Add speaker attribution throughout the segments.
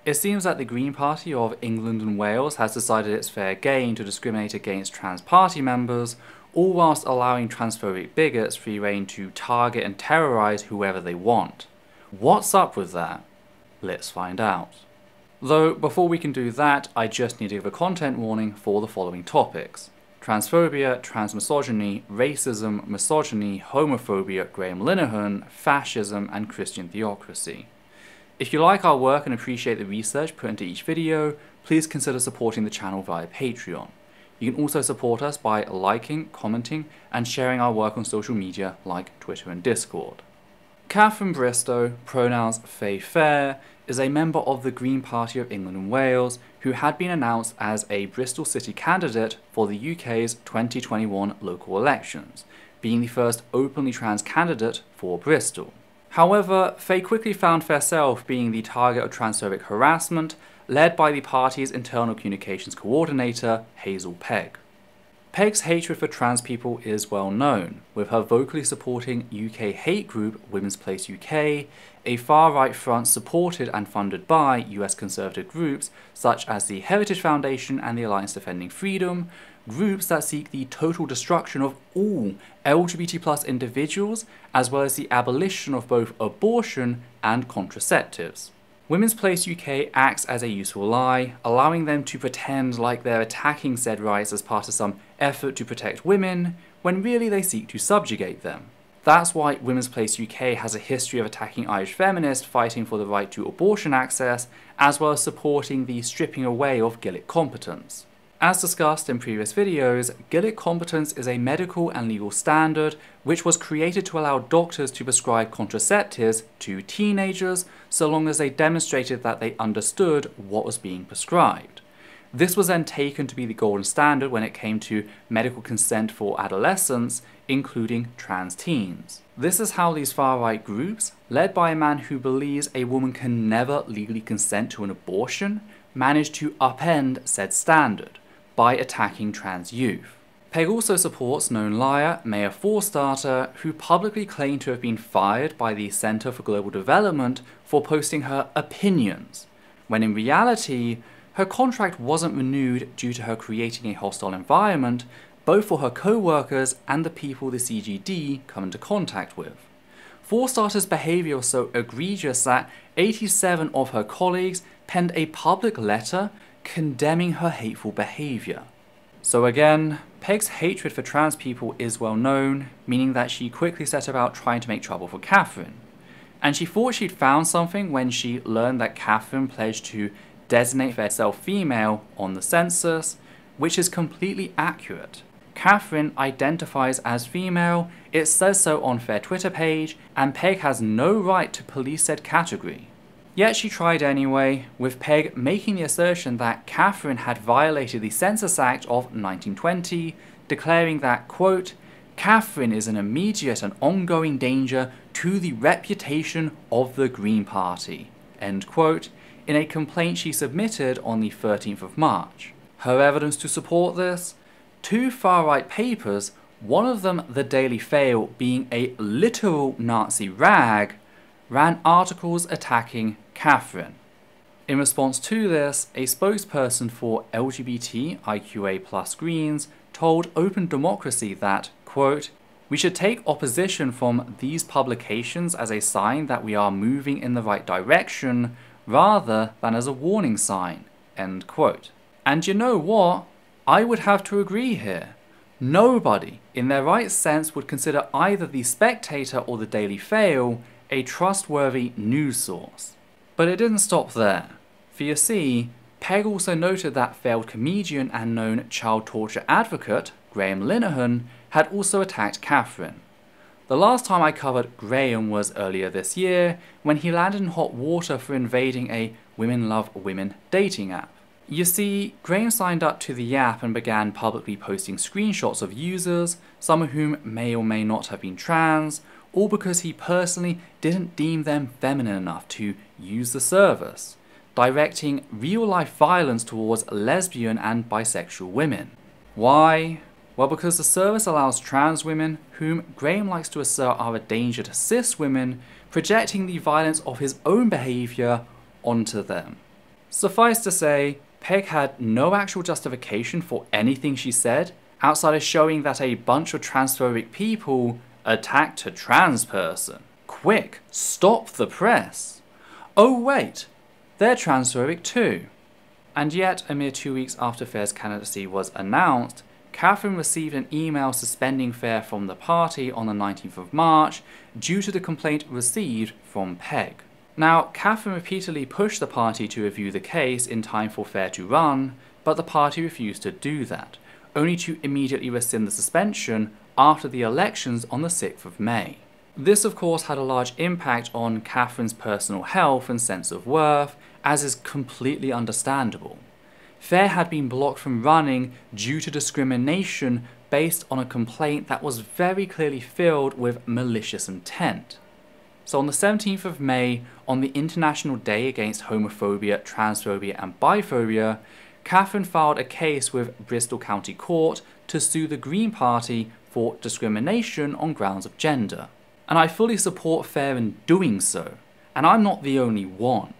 Speaker 1: It seems that the Green Party of England and Wales has decided it's fair game to discriminate against trans party members, all whilst allowing transphobic bigots free rein to target and terrorise whoever they want. What's up with that? Let's find out. Though before we can do that, I just need to give a content warning for the following topics: transphobia, transmisogyny, racism, misogyny, homophobia, Graham Linehan, fascism, and Christian theocracy. If you like our work and appreciate the research put into each video, please consider supporting the channel via Patreon. You can also support us by liking, commenting, and sharing our work on social media like Twitter and Discord. Kathryn Bristow, pronouns fair, is a member of the Green Party of England and Wales who had been announced as a Bristol City candidate for the UK's 2021 local elections, being the first openly trans candidate for Bristol. However, Faye quickly found herself being the target of transphobic harassment, led by the party's internal communications coordinator, Hazel Pegg. Pegg's hatred for trans people is well known, with her vocally supporting UK hate group Women's Place UK, a far-right front supported and funded by US conservative groups such as the Heritage Foundation and the Alliance Defending Freedom, groups that seek the total destruction of all LGBT+ individuals, as well as the abolition of both abortion and contraceptives. Women's Place UK acts as a useful lie, allowing them to pretend like they're attacking said rights as part of some effort to protect women, when really they seek to subjugate them. That's why Women's Place UK has a history of attacking Irish feminists fighting for the right to abortion access, as well as supporting the stripping away of Gillick competence. As discussed in previous videos, Gillick competence is a medical and legal standard which was created to allow doctors to prescribe contraceptives to teenagers so long as they demonstrated that they understood what was being prescribed. This was then taken to be the golden standard when it came to medical consent for adolescents, including trans teens. This is how these far-right groups, led by a man who believes a woman can never legally consent to an abortion, managed to upend said standard by attacking trans youth. Pegg also supports known liar Mayor Forstarter, who publicly claimed to have been fired by the Centre for Global Development for posting her opinions, when in reality, her contract wasn't renewed due to her creating a hostile environment, both for her co-workers and the people the CGD come into contact with. Forstarter's behaviour was so egregious that 87 of her colleagues penned a public letter condemning her hateful behaviour. So again, Pegg's hatred for trans people is well known, meaning that she quickly set about trying to make trouble for Kathryn. And she thought she'd found something when she learned that Kathryn pledged to designate herself female on the census, which is completely accurate. Kathryn identifies as female, it says so on their Twitter page, and Pegg has no right to police said category. Yet she tried anyway, with Pegg making the assertion that Kathryn had violated the Census Act of 1920, declaring that, quote, Kathryn is an immediate and ongoing danger to the reputation of the Green Party, end quote, in a complaint she submitted on the 13th of March. Her evidence to support this? Two far-right papers, one of them the Daily Fail being a literal Nazi rag, ran articles attacking Kathryn. In response to this, a spokesperson for LGBT IQA+ Greens told Open Democracy that, quote, we should take opposition from these publications as a sign that we are moving in the right direction rather than as a warning sign, end quote. And you know what? I would have to agree here. Nobody in their right sense would consider either the Spectator or the Daily Fail a trustworthy news source. But it didn't stop there. For you see, Pegg also noted that failed comedian and known child torture advocate, Graham Linehan, had also attacked Kathryn. The last time I covered Graham was earlier this year, when he landed in hot water for invading a Women Love Women dating app. You see, Graham signed up to the app and began publicly posting screenshots of users, some of whom may or may not have been trans, all because he personally didn't deem them feminine enough to use the service, directing real-life violence towards lesbian and bisexual women. Why? Well, because the service allows trans women, whom Graham likes to assert are a danger to cis women, projecting the violence of his own behaviour onto them. Suffice to say, Pegg had no actual justification for anything she said, outside of showing that a bunch of transphobic people attacked a trans person. Quick, stop the press! Oh wait, they're transphobic too. And yet, a mere 2 weeks after Fair's candidacy was announced, Kathryn received an email suspending Fair from the party on the 19th of March due to the complaint received from Pegg. Now, Kathryn repeatedly pushed the party to review the case in time for Fair to run, but the party refused to do that, only to immediately rescind the suspension after the elections on the 6th of May. This of course had a large impact on Kathryn's personal health and sense of worth, as is completely understandable. Fair had been blocked from running due to discrimination based on a complaint that was very clearly filled with malicious intent. So on the 17th of May, on the International Day Against Homophobia, Transphobia and Biphobia, Kathryn filed a case with Bristol County Court to sue the Green Party for discrimination on grounds of gender. And I fully support Fair in doing so, and I'm not the only one.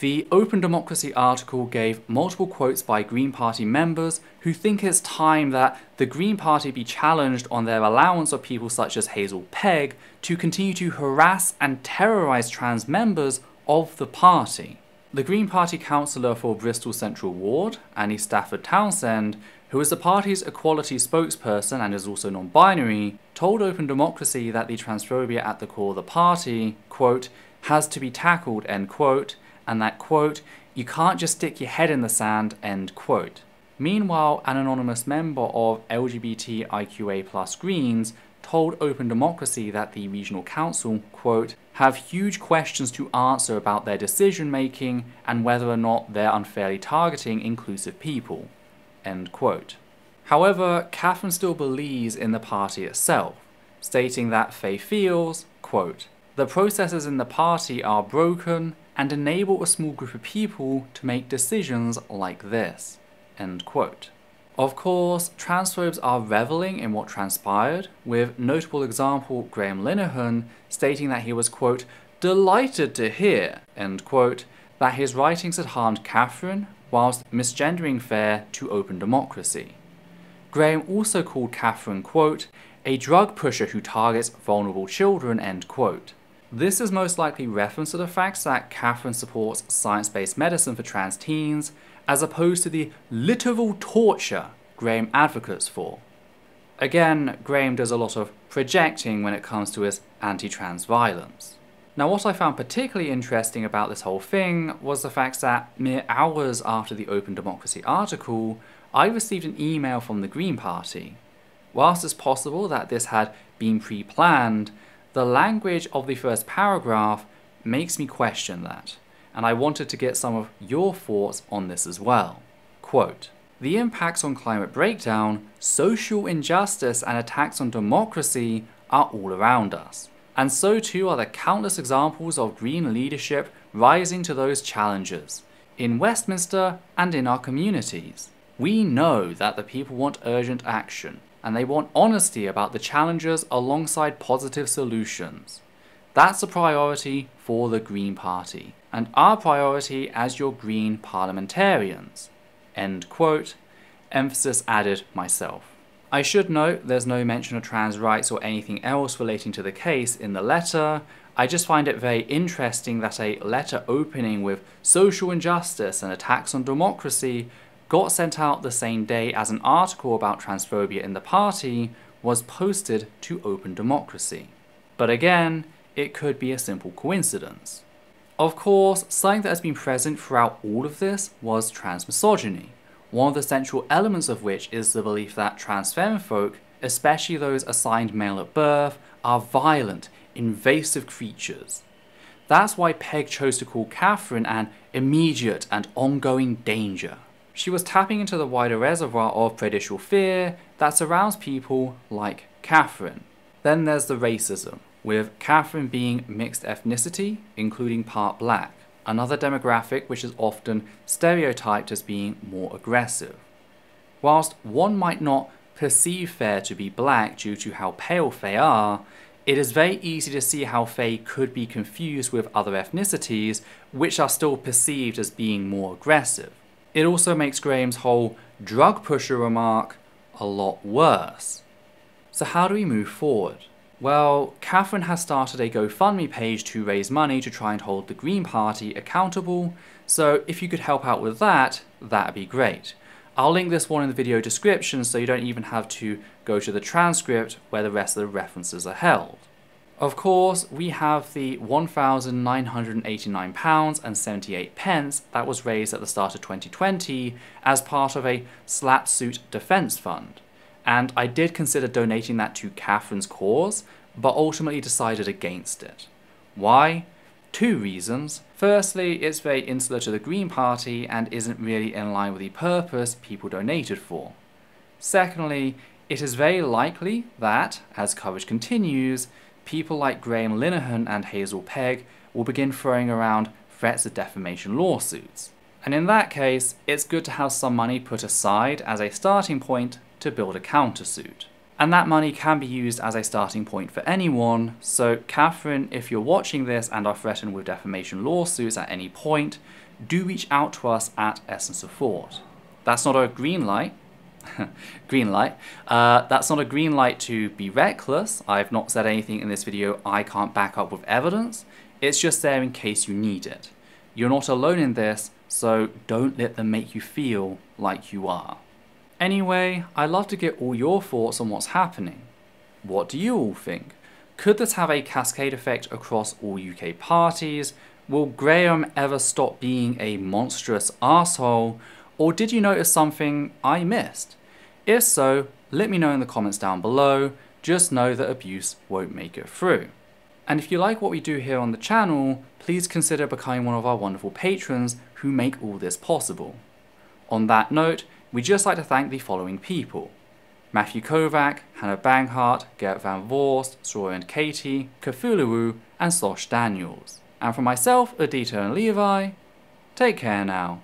Speaker 1: The Open Democracy article gave multiple quotes by Green Party members who think it's time that the Green Party be challenged on their allowance of people such as Hazel Pegg to continue to harass and terrorise trans members of the party. The Green Party councillor for Bristol Central Ward, Annie Stafford Townsend, who is the party's equality spokesperson and is also non-binary, told Open Democracy that the transphobia at the core of the party, quote, has to be tackled, end quote, and that, quote, you can't just stick your head in the sand, end quote. Meanwhile, an anonymous member of LGBTIQA+ Greens told Open Democracy that the regional council, quote, have huge questions to answer about their decision making and whether or not they're unfairly targeting inclusive people, end quote. However, Kathryn still believes in the party itself, stating that Faye feels, quote, the processes in the party are broken and enable a small group of people to make decisions like this, end quote. Of course, transphobes are reveling in what transpired, with notable example Graham Linehan stating that he was, quote, delighted to hear, end quote, that his writings had harmed Kathryn whilst misgendering Fair to Open Democracy. Graham also called Kathryn, quote, a drug pusher who targets vulnerable children, end quote. This is most likely reference to the fact that Kathryn supports science-based medicine for trans teens, as opposed to the literal torture Graham advocates for. Again, Graham does a lot of projecting when it comes to his anti-trans violence. Now, what I found particularly interesting about this whole thing was the fact that mere hours after the Open Democracy article, I received an email from the Green Party. Whilst it's possible that this had been pre-planned, the language of the first paragraph makes me question that, and I wanted to get some of your thoughts on this as well. Quote, the impacts on climate breakdown, social injustice and attacks on democracy are all around us, and so too are the countless examples of Green leadership rising to those challenges, in Westminster and in our communities. We know that the people want urgent action, and they want honesty about the challenges alongside positive solutions. That's a priority for the Green Party, and our priority as your Green parliamentarians. End quote. Emphasis added myself. I should note there's no mention of trans rights or anything else relating to the case in the letter. I just find it very interesting that a letter opening with social injustice and attacks on democracy got sent out the same day as an article about transphobia in the party was posted to Open Democracy. But again, it could be a simple coincidence. Of course, something that has been present throughout all of this was trans misogyny, one of the central elements of which is the belief that trans femme folk, especially those assigned male at birth, are violent, invasive creatures. That's why Pegg chose to call Kathryn an immediate and ongoing danger. She was tapping into the wider reservoir of prejudicial fear that surrounds people like Kathryn. Then there's the racism, with Kathryn being mixed ethnicity, including part black, another demographic which is often stereotyped as being more aggressive. Whilst one might not perceive Fair to be black due to how pale they are, It is very easy to see how Faye could be confused with other ethnicities, which are still perceived as being more aggressive. It also makes Graham's whole drug pusher remark a lot worse. So how do we move forward? Well, Kathryn has started a GoFundMe page to raise money to try and hold the Green Party accountable, so if you could help out with that, that'd be great. I'll link this one in the video description so you don't even have to go to the transcript where the rest of the references are held. Of course, we have the £1,989.78 that was raised at the start of 2020 as part of a slapsuit defence fund. And I did consider donating that to Kathryn's cause, but ultimately decided against it. Why? Two reasons. Firstly, it's very insular to the Green Party and isn't really in line with the purpose people donated for. Secondly, it is very likely that, as coverage continues, people like Graham Linehan and Hazel Pegg will begin throwing around threats of defamation lawsuits. And in that case, it's good to have some money put aside as a starting point to build a countersuit. And that money can be used as a starting point for anyone, so Kathryn, if you're watching this and are threatened with defamation lawsuits at any point, do reach out to us at Essence of Thought. That's not a green light. That's not a green light to be reckless. I've not said anything in this video I can't back up with evidence. It's just there in case you need it. You're not alone in this, so don't let them make you feel like you are. Anyway, I'd love to get all your thoughts on what's happening. What do you all think? Could this have a cascade effect across all UK parties? Will Graham ever stop being a monstrous arsehole? Or did you notice something I missed? If so, let me know in the comments down below. Just know that abuse won't make it through. And if you like what we do here on the channel, please consider becoming one of our wonderful patrons who make all this possible. On that note, we'd just like to thank the following people: Matthew Kovac, Hannah Banghart, Gert van Voorst, Sora and Katie, Cthulhu, and Sosh Daniels. And for myself, Adita and Levi, take care now.